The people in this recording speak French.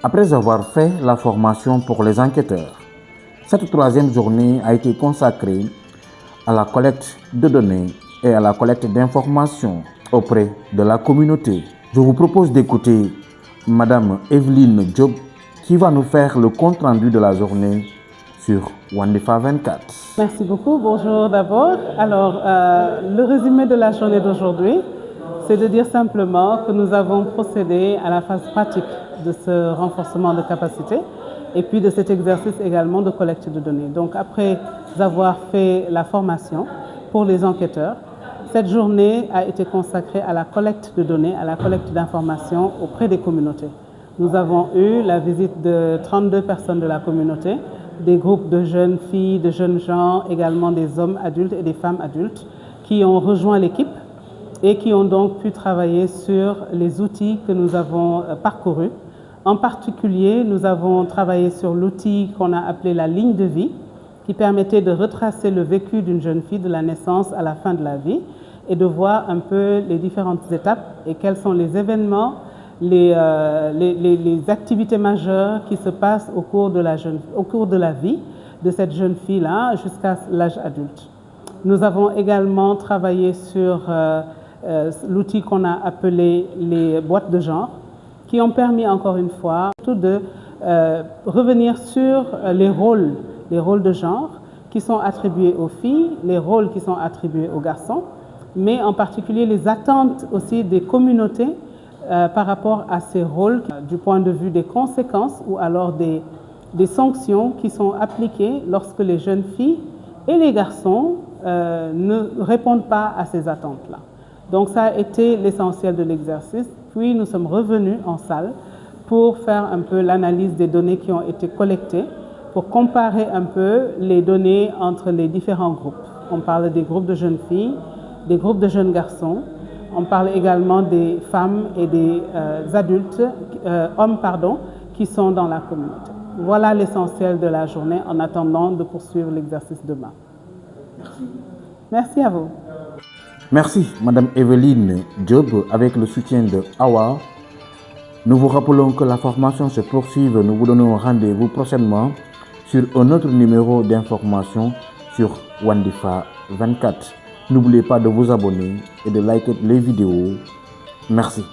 Après avoir fait la formation pour les enquêteurs, cette troisième journée a été consacrée à la collecte de données et à la collecte d'informations auprès de la communauté. Je vous propose d'écouter Madame Evelyne Diop qui va nous faire le compte-rendu de la journée sur Wandifa 24. Merci beaucoup. Bonjour d'abord. Alors, le résumé de la journée d'aujourd'hui, c'est de dire simplement que nous avons procédé à la phase pratique de ce renforcement de capacité et puis de cet exercice également de collecte de données. Donc, après avoir fait la formation pour les enquêteurs, cette journée a été consacrée à la collecte de données, à la collecte d'informations auprès des communautés. Nous avons eu la visite de 32 personnes de la communauté, des groupes de jeunes filles, de jeunes gens, également des hommes adultes et des femmes adultes qui ont rejoint l'équipe et qui ont donc pu travailler sur les outils que nous avons parcourus. En particulier, nous avons travaillé sur l'outil qu'on a appelé la ligne de vie, qui permettait de retracer le vécu d'une jeune fille de la naissance à la fin de la vie et de voir un peu les différentes étapes et quels sont les événements, les activités majeures qui se passent au cours de la vie de cette jeune fille-là jusqu'à l'âge adulte. Nous avons également travaillé sur l'outil qu'on a appelé les boîtes de genre, qui ont permis encore une fois de revenir sur les rôles de genre qui sont attribués aux filles, les rôles qui sont attribués aux garçons, mais en particulier les attentes aussi des communautés par rapport à ces rôles du point de vue des conséquences ou alors des sanctions qui sont appliquées lorsque les jeunes filles et les garçons ne répondent pas à ces attentes-là. Donc ça a été l'essentiel de l'exercice. Puis nous sommes revenus en salle pour faire un peu l'analyse des données qui ont été collectées, pour comparer un peu les données entre les différents groupes. On parle des groupes de jeunes filles, des groupes de jeunes garçons. On parle également des femmes et des adultes, hommes, qui sont dans la communauté. Voilà l'essentiel de la journée en attendant de poursuivre l'exercice demain. Merci. Merci à vous. Merci Madame Evelyne Diop avec le soutien de AWA. Nous vous rappelons que la formation se poursuit. Nous vous donnons rendez-vous prochainement sur un autre numéro d'information sur Wandifa 24. N'oubliez pas de vous abonner et de liker les vidéos. Merci.